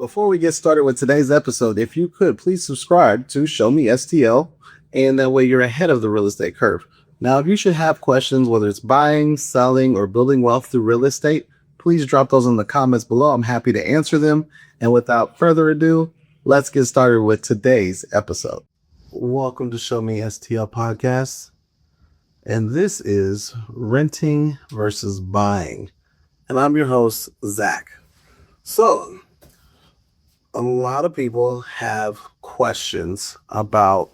before we get started with today's episode, if you could please subscribe to Show Me STL, and that way you're ahead of the real estate curve. Now, if you should have questions, whether it's buying, selling, or building wealth through real estate, please drop those in the comments below. I'm happy to answer them. And without further ado, let's get started with today's episode. Welcome to Show Me STL Podcast. And this is renting versus buying. And I'm your host, Zach. So, a lot of people have questions about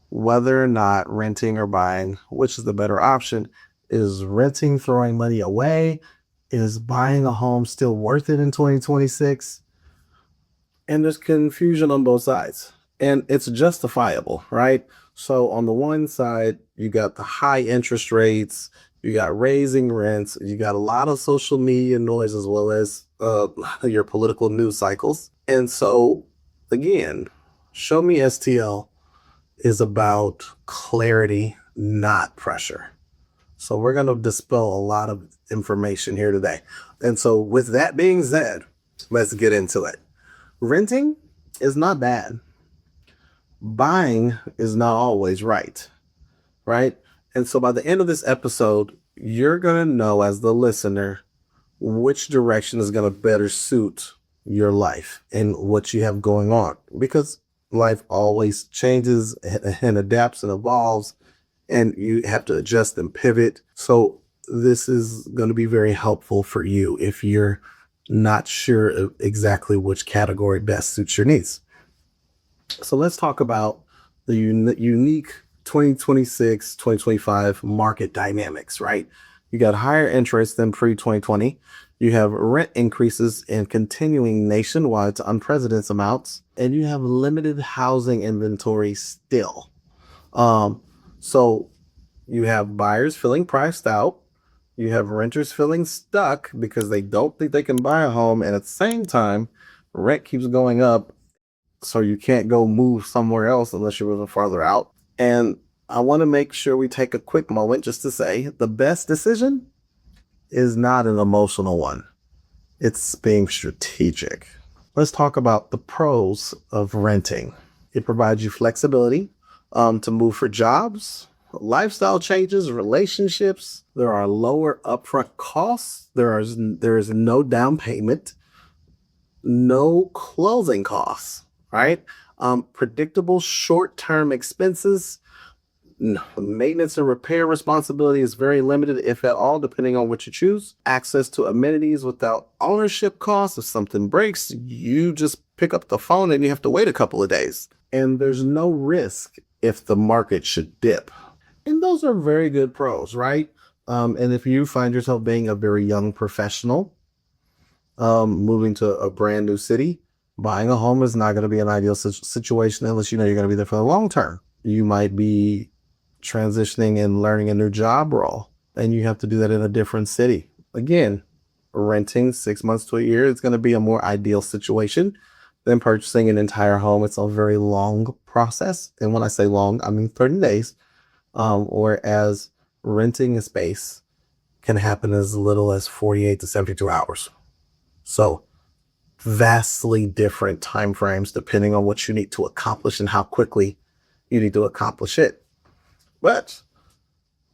whether or not renting or buying, which is the better option. Is renting throwing money away? Is buying a home still worth it in 2026? And there's confusion on both sides. And it's justifiable, right? So on the one side, you got the high interest rates, you got raising rents, you got a lot of social media noise as well as your political news cycles. And so, again, Show Me STL is about clarity, not pressure. So we're going to dispel a lot of information here today. And so with that being said, let's get into it. Renting is not bad. Buying is not always right? And so by the end of this episode, you're going to know as the listener which direction is going to better suit your life and what you have going on, because life always changes and adapts and evolves, and you have to adjust and pivot. So this is going to be very helpful for you if you're not sure exactly which category best suits your needs. So let's talk about the unique 2026, 2025 market dynamics, right? You got higher interest than pre-2020. You have rent increases and continuing nationwide to unprecedented amounts, and you have limited housing inventory still. So you have buyers feeling priced out. You have renters feeling stuck because they don't think they can buy a home, and at the same time, rent keeps going up, so you can't go move somewhere else unless you're moving farther out. And I want to make sure we take a quick moment just to say the best decision is not an emotional one. It's being strategic. Let's talk about the pros of renting. It provides you flexibility to move for jobs, lifestyle changes, relationships. There are lower upfront costs. There is no down payment, no closing costs, right? Predictable short-term expenses. Maintenance and repair responsibility is very limited, if at all, depending on what you choose. Access to amenities without ownership costs. If something breaks, you just pick up the phone and you have to wait a couple of days. And there's no risk if the market should dip. And those are very good pros, right? And if you find yourself being a very young professional, moving to a brand new city, buying a home is not going to be an ideal situation unless you know you're going to be there for the long term. You might be transitioning and learning a new job role, and you have to do that in a different city. Again, renting 6 months to a year is going to be a more ideal situation than purchasing an entire home. It's a very long process. And when I say long, I mean 30 days, whereas renting a space can happen as little as 48 to 72 hours. So vastly different timeframes depending on what you need to accomplish and how quickly you need to accomplish it. But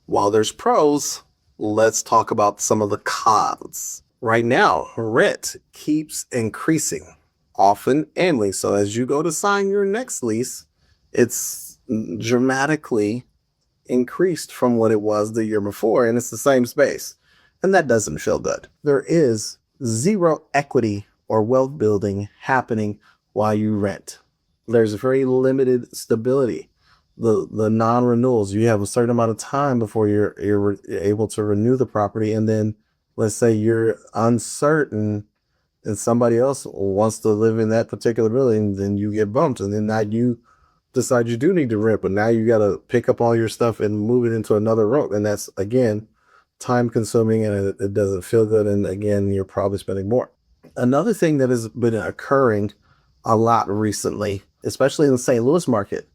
while there's pros, let's talk about some of the cons. Right now, rent keeps increasing, often annually. So as you go to sign your next lease, it's dramatically increased from what it was the year before, and it's the same space. And that doesn't feel good. There is zero equity or wealth building happening while you rent. There's very limited stability. The non-renewals, you have a certain amount of time before you're able to renew the property. And then let's say you're uncertain and somebody else wants to live in that particular building, then you get bumped. And then now you decide you do need to rent, but now you got to pick up all your stuff and move it into another room. And that's, again, time consuming, and it doesn't feel good. And again, you're probably spending more. Another thing that has been occurring a lot recently, especially in the St. Louis market,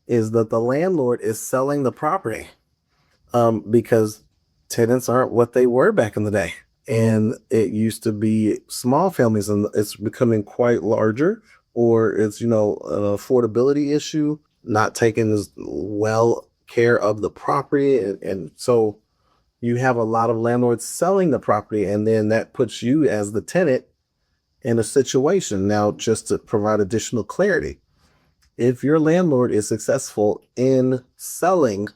is that the landlord is selling the property because tenants aren't what they were back in the day. and it used to be small families, and it's becoming quite larger, or it's, an affordability issue, not taking as well care of the property. And so you have a lot of landlords selling the property, and then that puts you as the tenant in a situation. Now, just to provide additional clarity, if your landlord is successful in selling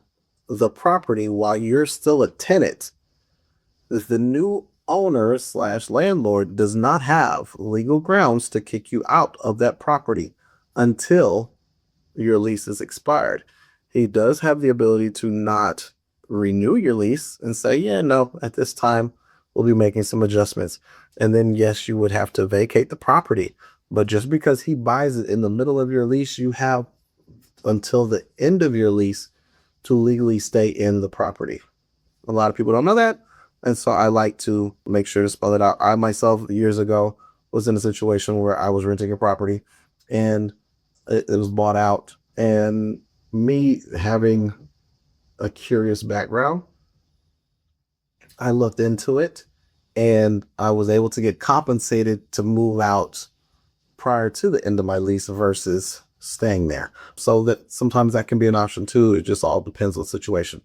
the property while you're still a tenant, the new owner slash landlord does not have legal grounds to kick you out of that property until your lease is expired. He does have the ability to not renew your lease and say, yeah, no, at this time we'll be making some adjustments. And then, yes, you would have to vacate the property. But just because he buys it in the middle of your lease, you have until the end of your lease to legally stay in the property. A lot of people don't know that. And so I like to make sure to spell it out. I myself, years ago, was in a situation where I was renting a property and it was bought out. And me having a curious background, I looked into it and I was able to get compensated to move out prior to the end of my lease versus staying there. So that sometimes that can be an option too. It just all depends on the situation.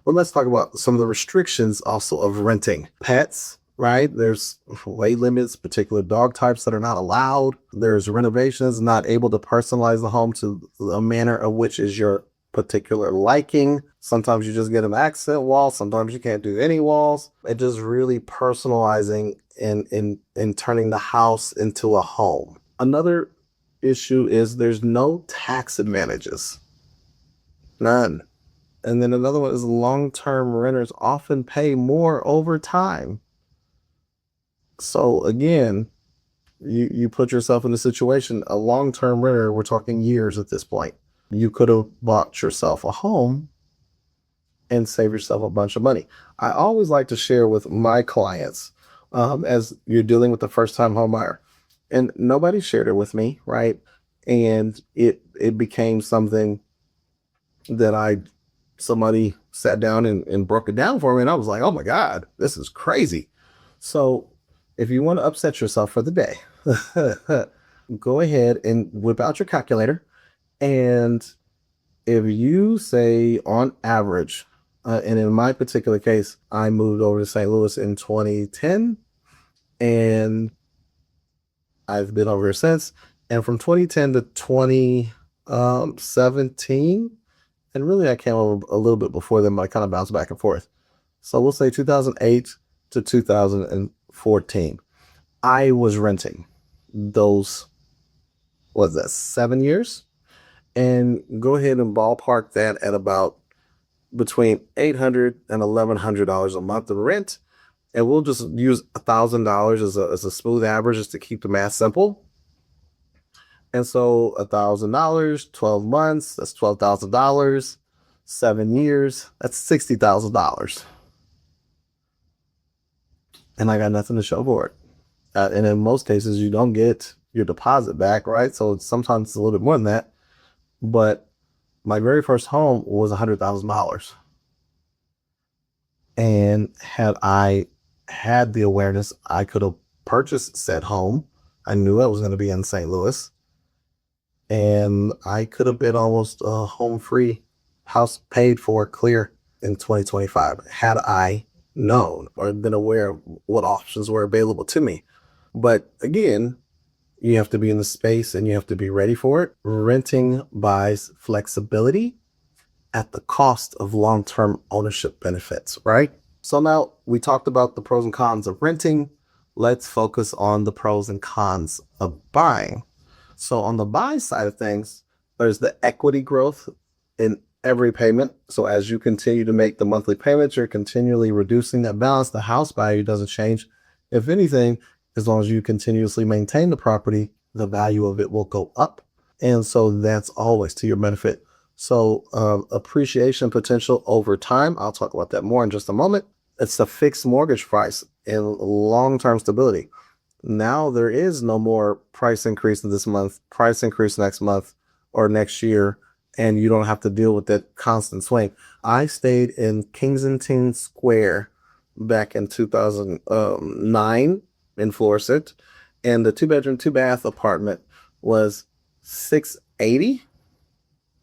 Well, let's talk about some of the restrictions also of renting. Pets, right? There's weight limits, particular dog types that are not allowed. There's renovations, not able to personalize the home to a manner of which is your particular liking. Sometimes you just get an accent wall. Sometimes you can't do any walls. It just really personalizing and turning the house into a home. Another issue is there's no tax advantages. None. And then another one is long-term renters often pay more over time. So again, you put yourself in a situation, a long-term renter, we're talking years at this point. You could have bought yourself a home and save yourself a bunch of money. I always like to share with my clients, as you're dealing with the first-time home buyer, and nobody shared it with me, right? And it became something that somebody sat down and broke it down for me, and I was like, oh my God, this is crazy. So if you want to upset yourself for the day, go ahead and whip out your calculator. And if you say on average, and in my particular case, I moved over to St. Louis in 2010, and I've been over here since. And from 2010 to 2017, and really I came over a little bit before then, but I kind of bounced back and forth. So we'll say 2008 to 2014. I was renting those, 7 years? And go ahead and ballpark that at about between $800 and $1,100 a month in rent. And we'll just use $1,000 as a smooth average just to keep the math simple. And so $1,000, 12 months, that's $12,000, 7 years, that's $60,000. And I got nothing to show for it. And in most cases, you don't get your deposit back, right? So sometimes it's a little bit more than that. But my very first home was $100,000. And had I had the awareness, I could have purchased said home. I knew I was going to be in St. Louis. And I could have been almost a home-free, house paid for, clear in 2025 had I known or been aware of what options were available to me. But again, you have to be in the space and you have to be ready for it. Renting buys flexibility at the cost of long-term ownership benefits, right? So now we talked about the pros and cons of renting. Let's focus on the pros and cons of buying. So on the buy side of things, there's the equity growth in every payment. So as you continue to make the monthly payments, you're continually reducing that balance. The house value doesn't change. If anything, as long as you continuously maintain the property, the value of it will go up. And so that's always to your benefit. So appreciation potential over time. I'll talk about that more in just a moment. It's the fixed mortgage price and long-term stability. Now there is no more price increase this month, price increase next month or next year, and you don't have to deal with that constant swing. I stayed in Kensington Square back in 2009 in Florissant, and the 2 bedroom, 2 bath apartment was 680,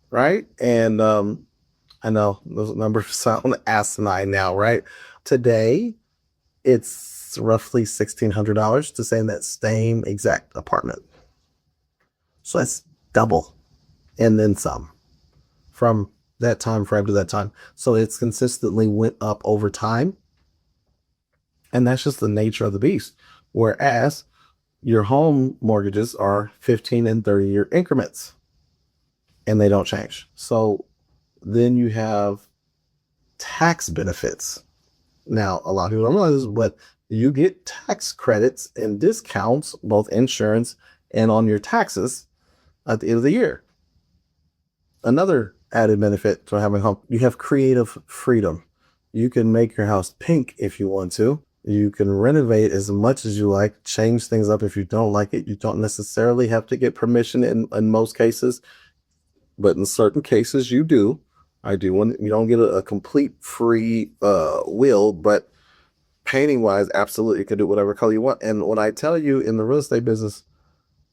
right? And I know those numbers sound asinine now, right? Today, it's roughly $1,600 to stay in that same exact apartment. So that's double and then some from that time frame to that time. So it's consistently went up over time. And that's just the nature of the beast. Whereas your home mortgages are 15 and 30-year increments and they don't change. So then you have tax benefits. Now, a lot of people don't realize this, but you get tax credits and discounts, both insurance and on your taxes at the end of the year. Another added benefit to having a home, you have creative freedom. You can make your house pink if you want to. You can renovate as much as you like, change things up if you don't like it. You don't necessarily have to get permission in most cases, but in certain cases you do. I do. When you don't get a complete free will, but painting wise, absolutely you can do whatever color you want. And when I tell you in the real estate business,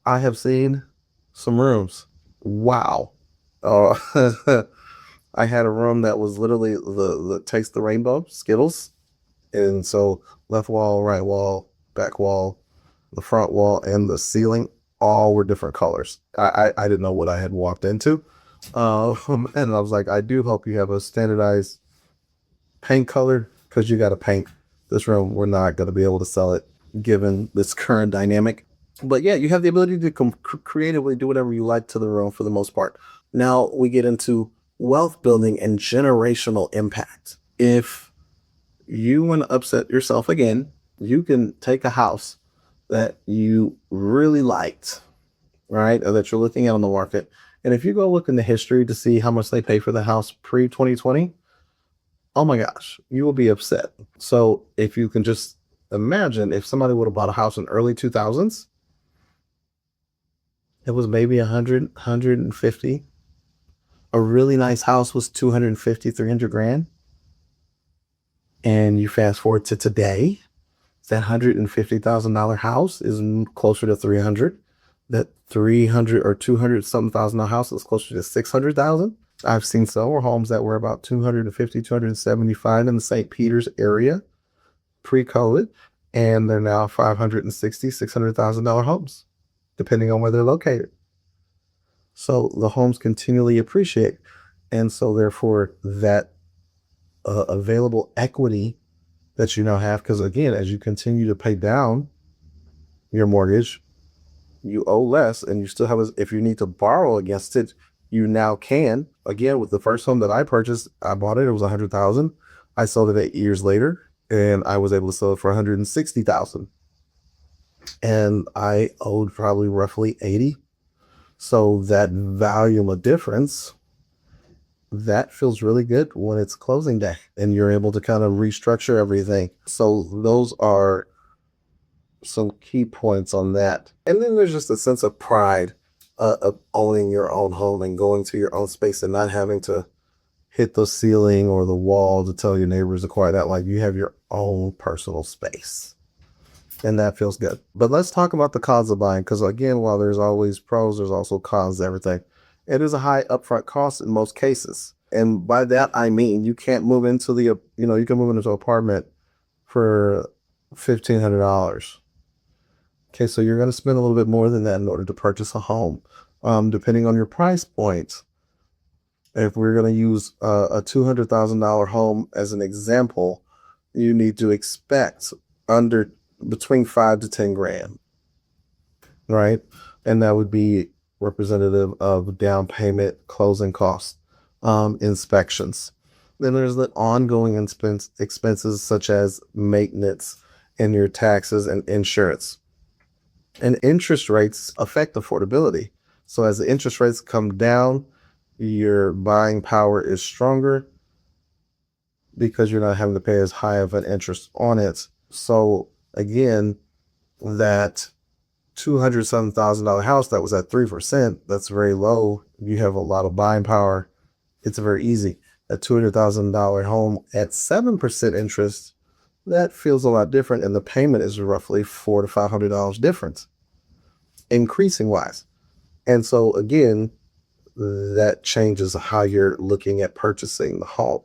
I have seen some rooms. Wow. I had a room that was literally the Taste the Rainbow, Skittles. And so left wall, right wall, back wall, the front wall, and the ceiling all were different colors. I didn't know what I had walked into. And I was like, I do hope you have a standardized paint color because you got to paint this room. We're not going to be able to sell it given this current dynamic. But yeah, you have the ability to creatively do whatever you like to the room for the most part. Now we get into wealth building and generational impact. If you want to upset yourself again, you can take a house that you really liked, right? Or that you're looking at on the market. And if you go look in the history to see how much they pay for the house pre-2020, oh my gosh, you will be upset. So if you can just imagine if somebody would have bought a house in early 2000s, it was maybe 100, 150. A really nice house was 250, 300 grand. And you fast forward to today, that $150,000 house is closer to 300. That 300 or 200 something thousand dollar house is closer to 600,000. I've seen several homes that were about 250, 275 in the St. Peter's area pre-COVID, and they're now $560,000, $600,000 homes, depending on where they're located. So the homes continually appreciate, and so therefore that available equity that you now have, because again, as you continue to pay down your mortgage, you owe less, and you still have, if you need to borrow against it, you now can. Again, with the first home that I purchased, I bought it, it was $100,000. I sold it 8 years later, and I was able to sell it for $160,000. And I owed probably roughly 80. So that volume of difference, that feels really good when it's closing day and you're able to kind of restructure everything. So those are some key points on that. And then there's just a sense of pride of owning your own home and going to your own space and not having to hit the ceiling or the wall to tell your neighbors to quiet out. Like you have your own personal space. And that feels good. But let's talk about the cons of buying, because again, while there's always pros, there's also cons to everything. It is a high upfront cost in most cases. And by that, I mean, you can't move into you can move into an apartment for $1,500. Okay, so you're going to spend a little bit more than that in order to purchase a home, depending on your price point. If we're going to use a $200,000 home as an example, you need to expect between 5 to 10 grand, right? And that would be representative of down payment, closing costs, inspections. Then there's the ongoing expenses such as maintenance and your taxes and insurance. And interest rates affect affordability. So as the interest rates come down, your buying power is stronger because you're not having to pay as high of an interest on it. So again, that $200,000 house that was at 3%, that's very low. You have a lot of buying power. It's very easy. A $200,000 home at 7% interest, that feels a lot different. And the payment is roughly $400 to $500 difference, increasing wise. And so again, that changes how you're looking at purchasing the home.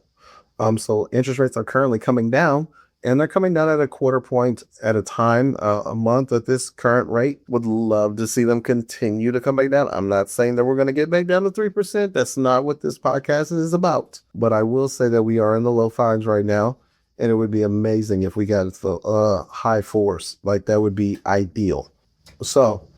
So interest rates are currently coming down, and they're coming down at a quarter point at a time, a month at this current rate. Would love to see them continue to come back down. I'm not saying that we're going to get back down to 3%. That's not what this podcast is about. But I will say that we are in the low fives right now, and it would be amazing if we got into the high fours. Like, that would be ideal. So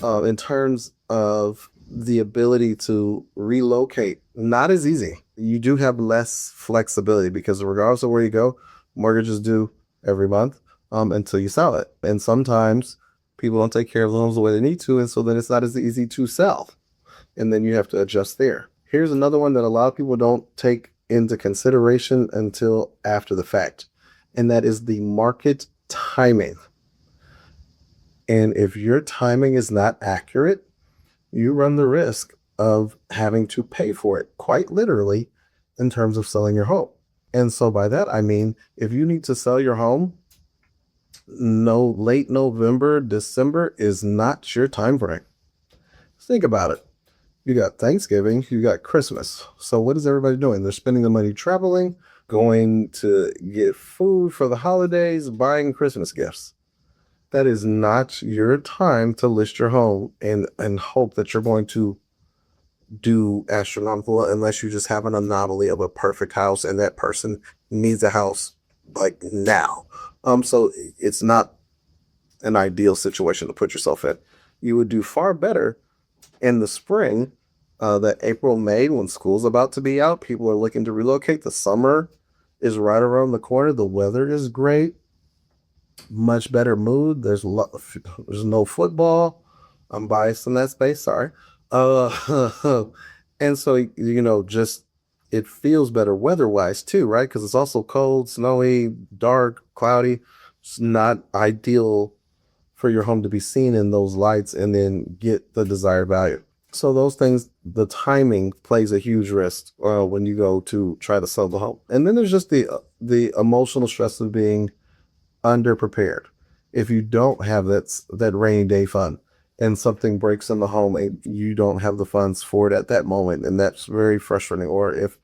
in terms of the ability to relocate, not as easy. You do have less flexibility because regardless of where you go, mortgages due every month until you sell it. And sometimes people don't take care of loans the way they need to, and so then it's not as easy to sell. And then you have to adjust there. Here's another one that a lot of people don't take into consideration until after the fact, and that is the market timing. And if your timing is not accurate, you run the risk of having to pay for it, quite literally, in terms of selling your home. And so by that, I mean, if you need to sell your home, no, late November, December is not your time frame. Think about it. You got Thanksgiving, you got Christmas. So what is everybody doing? They're spending the money traveling, going to get food for the holidays, buying Christmas gifts. That is not your time to list your home and hope that you're going to do astronomical, unless you just have an anomaly of a perfect house and that person needs a house like now. So it's not an ideal situation to put yourself in. You would do far better in the spring, that April, May, when school's about to be out, people are looking to relocate. The summer is right around the corner. The weather is great. Much better mood. There's no football. I'm biased in that space. Sorry. And so, just it feels better weather-wise too, right? Because it's also cold, snowy, dark, cloudy. It's not ideal for your home to be seen in those lights and then get the desired value. So those things, the timing plays a huge risk when you go to try to sell the home. And then there's just the emotional stress of being underprepared. If you don't have that rainy day fund and something breaks in the home and you don't have the funds for it at that moment, and that's very frustrating. Or if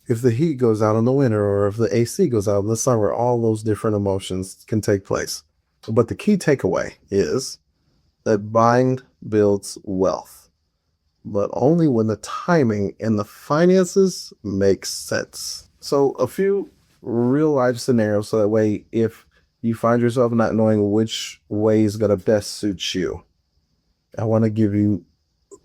the heat goes out in the winter, or if the AC goes out in the summer, all those different emotions can take place. But the key takeaway is that buying builds wealth, but only when the timing and the finances make sense. So a few real life scenarios, so that way if you find yourself not knowing which way is going to best suit you, I want to give you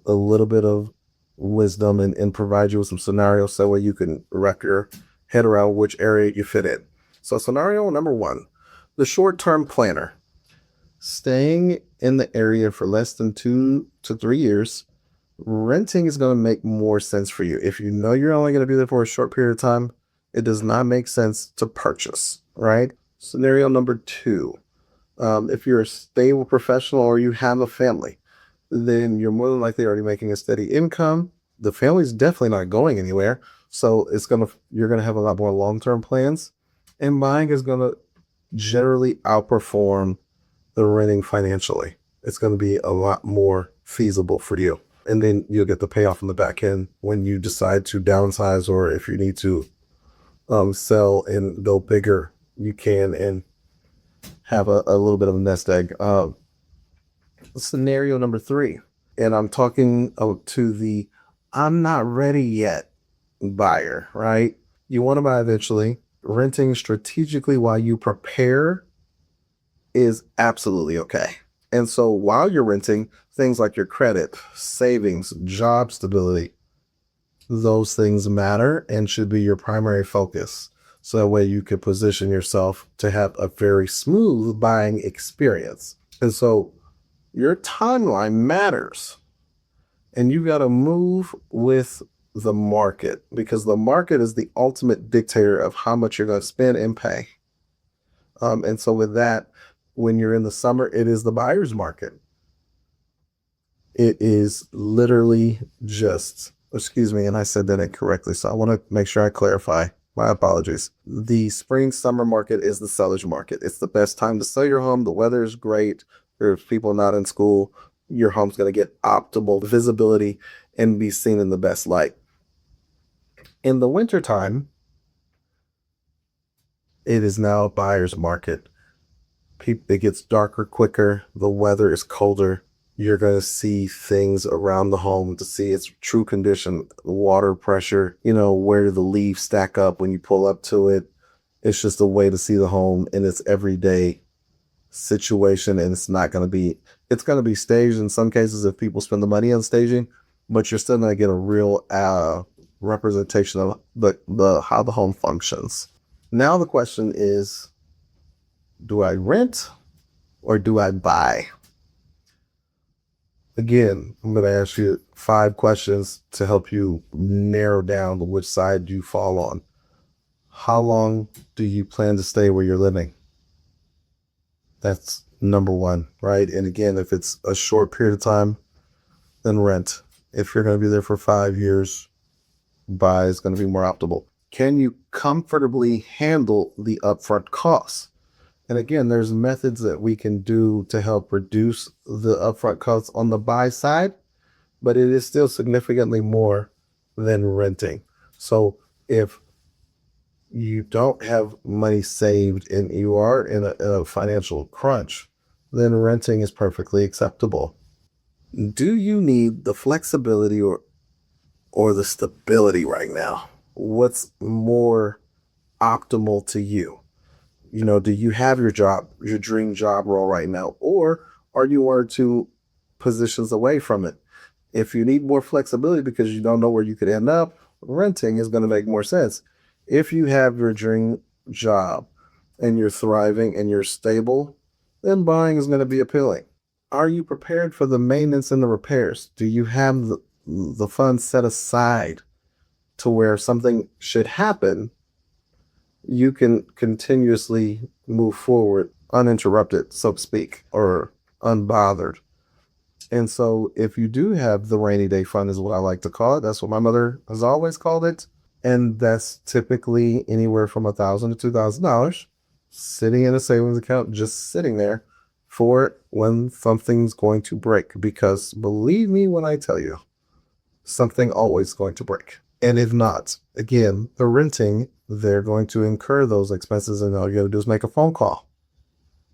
a little bit of wisdom and provide you with some scenarios so that way you can wrap your head around which area you fit in. So scenario number one, the short-term planner. Staying in the area for less than 2 to 3 years, renting is going to make more sense for you. If you know you're only going to be there for a short period of time, it does not make sense to purchase, right? Scenario number two, if you're a stable professional or you have a family, then you're more than likely already making a steady income. The family's definitely not going anywhere. So you're going to have a lot more long-term plans, and buying is going to generally outperform the renting financially. It's going to be a lot more feasible for you. And then you'll get the payoff on the back end when you decide to downsize, or if you need to sell and go bigger, you can, and have a little bit of a nest egg. Scenario number three, and I'm talking to the I'm not ready yet buyer, right? You want to buy eventually. Renting strategically while you prepare is absolutely okay. And so while you're renting, things like your credit, savings, job stability, those things matter and should be your primary focus. So that way you can position yourself to have a very smooth buying experience. And so your timeline matters. And you got to move with the market, because the market is the ultimate dictator of how much you're going to spend and pay. And so with that, when you're in the summer, it is the buyer's market. It is literally just, excuse me, and I said that incorrectly, so I want to make sure I clarify. My apologies. The spring summer market is the seller's market. It's the best time to sell your home. The weather is great. There's people not in school. Your home's going to get optimal visibility and be seen in the best light. In the wintertime, it is now a buyer's market. It gets darker quicker. The weather is colder. You're going to see things around the home to see its true condition, water pressure, where do the leaves stack up when you pull up to it. It's just a way to see the home in its everyday situation. And it's going to be staged in some cases if people spend the money on staging, but you're still going to get a real representation of the how the home functions. Now the question is, do I rent or do I buy? Again, I'm going to ask you 5 questions to help you narrow down which side you fall on. How long do you plan to stay where you're living? That's number 1, right? And again, if it's a short period of time, then rent. If you're going to be there for 5 years, buy is going to be more optimal. Can you comfortably handle the upfront costs? And again, there's methods that we can do to help reduce the upfront costs on the buy side, but it is still significantly more than renting. So if you don't have money saved and you are in a financial crunch, then renting is perfectly acceptable. Do you need the flexibility or the stability right now? What's more optimal to you? Do you have your dream job role right now, or are you 1 or 2 positions away from it? If you need more flexibility because you don't know where you could end up, renting is going to make more sense. If you have your dream job and you're thriving and you're stable, then buying is going to be appealing. Are you prepared for the maintenance and the repairs? Do you have the funds set aside to where something should happen, you can continuously move forward uninterrupted, so to speak, or unbothered? And so if you do have the rainy day fund, is what I like to call it. That's what my mother has always called it. And that's typically anywhere from $1,000 to $2,000 sitting in a savings account, just sitting there for when something's going to break. Because believe me when I tell you, something always going to break. And if not, again, the renting, they're going to incur those expenses, and all you got to do is make a phone call.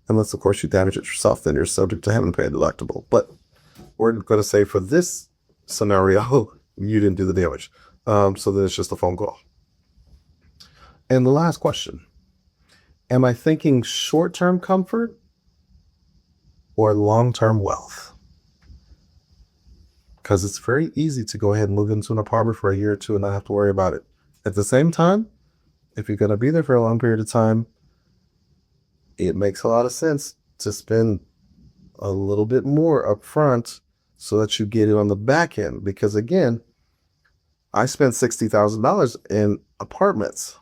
Unless, of course, you damage it yourself, then you're subject to having to pay a deductible. But we're going to say for this scenario, you didn't do the damage. So then it's just a phone call. And the last question, am I thinking short-term comfort or long-term wealth? Because it's very easy to go ahead and move into an apartment for a year or 2 and not have to worry about it. At the same time, if you're going to be there for a long period of time, it makes a lot of sense to spend a little bit more up front so that you get it on the back end. Because again, I spent $60,000 in apartments,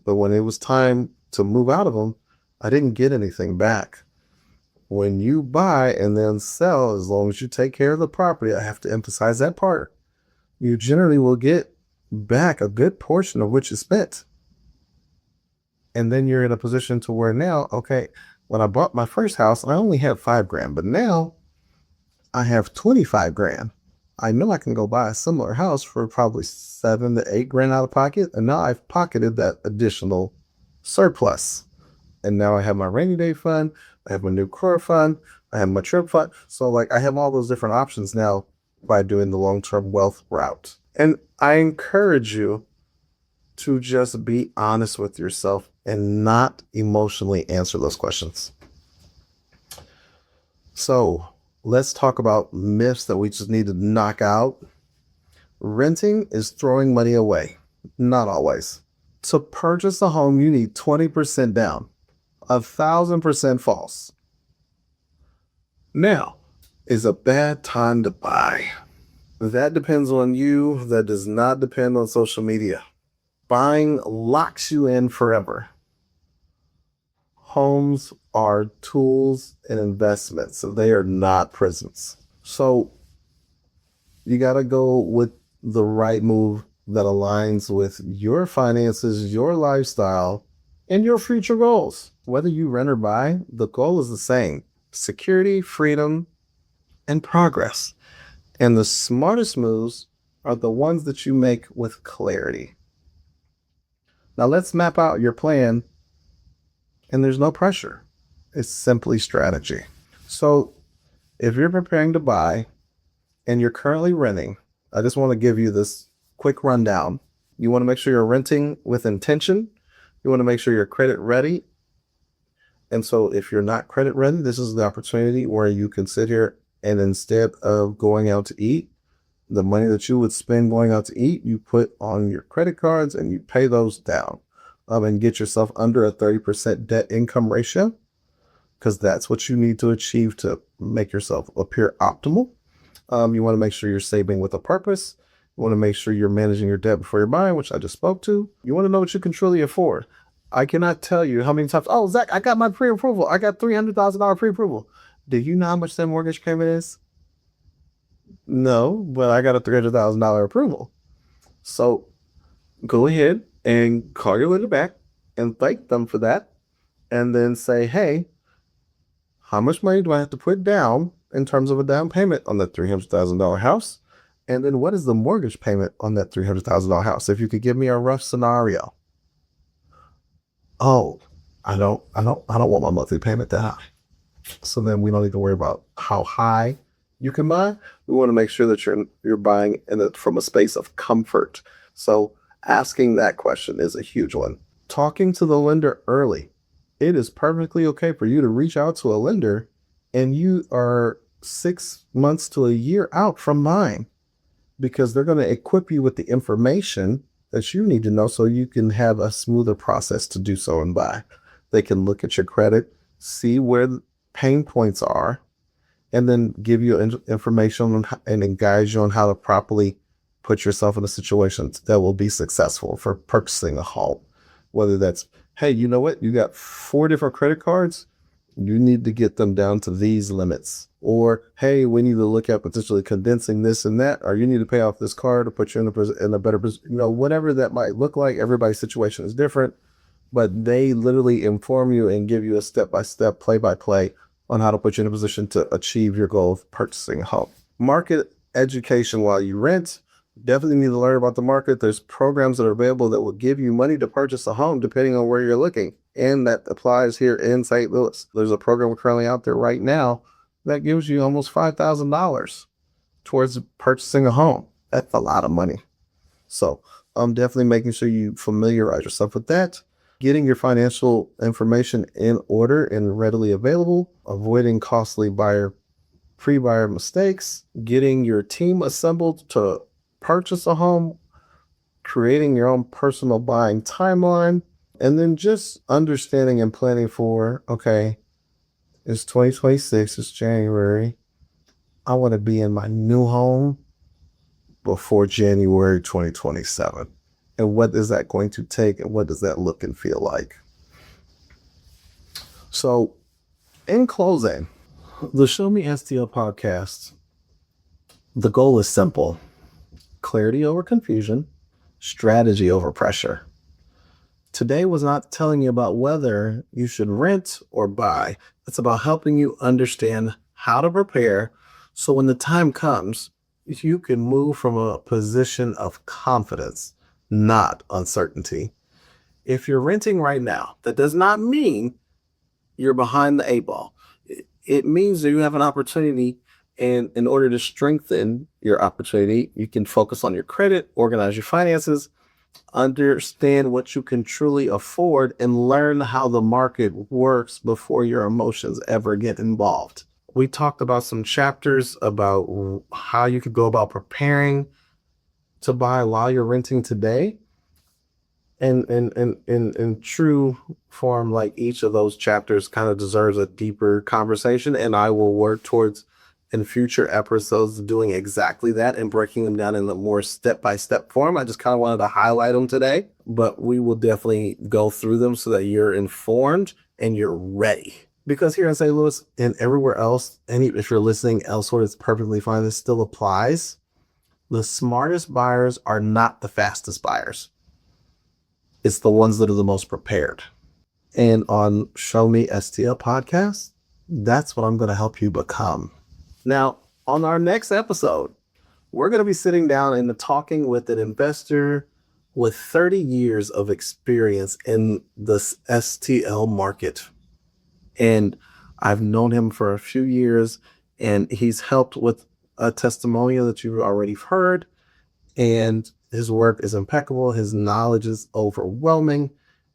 but when it was time to move out of them, I didn't get anything back. When you buy and then sell, as long as you take care of the property, I have to emphasize that part, you generally will get back a good portion of what you spent. And then you're in a position to where now, okay, when I bought my first house, I only had $5,000, but now I have $25,000. I know I can go buy a similar house for probably $7,000 to $8,000 out of pocket. And now I've pocketed that additional surplus. And now I have my rainy day fund. I have my new car fund. I have my trip fund. So I have all those different options now by doing the long-term wealth route. And I encourage you to just be honest with yourself and not emotionally answer those questions. So let's talk about myths that we just need to knock out. Renting is throwing money away. Not always. To purchase a home, you need 20% down. 1,000% false. Now is a bad time to buy. That depends on you. That does not depend on social media. Buying locks you in forever. Homes are tools and investments, so they are not prisons. So you got to go with the right move that aligns with your finances, your lifestyle, and your future goals. Whether you rent or buy, the goal is the same: security, freedom, and progress. And the smartest moves are the ones that you make with clarity. Now let's map out your plan, and there's no pressure. It's simply strategy. So if you're preparing to buy and you're currently renting, I just want to give you this quick rundown. You want to make sure you're renting with intention. You want to make sure you're credit ready. And so if you're not credit ready, this is the opportunity where you can sit here and instead of going out to eat, the money that you would spend going out to eat, you put on your credit cards and you pay those down, and get yourself under a 30% debt income ratio, because that's what you need to achieve to make yourself appear optimal. You want to make sure you're saving with a purpose. You want to make sure you're managing your debt before you're buying, which I just spoke to. You want to know what you can truly afford. I cannot tell you how many times, oh, Zach, I got my pre-approval. I got $300,000 pre-approval. Do you know how much that mortgage payment is? No, but I got a $300,000 approval. So go ahead and call your lender back and thank them for that. And then say, hey, how much money do I have to put down in terms of a down payment on that $300,000 house? And then what is the mortgage payment on that $300,000 house? If you could give me a rough scenario. Oh, I don't want my monthly payment that high. So then we don't need to worry about how high you can buy. We want to make sure that you're buying from a space of comfort. So asking that question is a huge one. Talking to the lender early. It is perfectly okay for you to reach out to a lender and you are 6 months to a year out from buying, because they're going to equip you with the information that you need to know so you can have a smoother process to do so and buy. They can look at your credit, see where the pain points are, and then give you information and then guide you on how to properly put yourself in a situation that will be successful for purchasing a home. Whether that's, hey, you know what? You got 4 different credit cards. You need to get them down to these limits. Or, hey, we need to look at potentially condensing this and that, or you need to pay off this card to put you in a better position. Whatever that might look like. Everybody's situation is different, but they literally inform you and give you a step-by-step, play-by-play on how to put you in a position to achieve your goal of purchasing a home. Market education while you rent. Definitely need to learn about the market. There's programs that are available that will give you money to purchase a home depending on where you're looking. And that applies here in St. Louis. There's a program currently out there right now that gives you almost $5,000 towards purchasing a home. That's a lot of money. So I'm definitely making sure you familiarize yourself with that. Getting your financial information in order and readily available. Avoiding costly pre-buyer mistakes. Getting your team assembled to purchase a home. Creating your own personal buying timeline. And then just understanding and planning for, okay, it's 2026, it's January. I want to be in my new home before January 2027. And what is that going to take? And what does that look and feel like? So in closing, the Show Me STL podcast, the goal is simple: clarity over confusion, strategy over pressure. Today was not telling you about whether you should rent or buy. It's about helping you understand how to prepare so when the time comes, you can move from a position of confidence, not uncertainty. If you're renting right now, that does not mean you're behind the 8 ball. It means that you have an opportunity, and in order to strengthen your opportunity, you can focus on your credit, organize your finances, understand what you can truly afford, and learn how the market works before your emotions ever get involved. We talked about some chapters about how you could go about preparing to buy while you're renting today. And in true form, like, each of those chapters kind of deserves a deeper conversation, and I will work towards in future episodes doing exactly that and breaking them down in a more step-by-step form. I just kind of wanted to highlight them today, but we will definitely go through them so that you're informed and you're ready. Because here in St. Louis and everywhere else, if you're listening elsewhere, it's perfectly fine. This still applies. The smartest buyers are not the fastest buyers. It's the ones that are the most prepared. And on Show Me STL Podcast, that's what I'm going to help you become. Now, on our next episode, we're going to be sitting down and talking with an investor with 30 years of experience in the STL market. And I've known him for a few years, and he's helped with a testimonial that you've already heard. And his work is impeccable. His knowledge is overwhelming,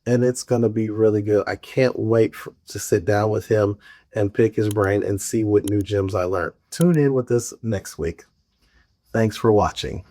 and it's going to be really good. I can't wait to sit down with him and pick his brain and see what new gems I learned. Tune in with us next week. Thanks for watching.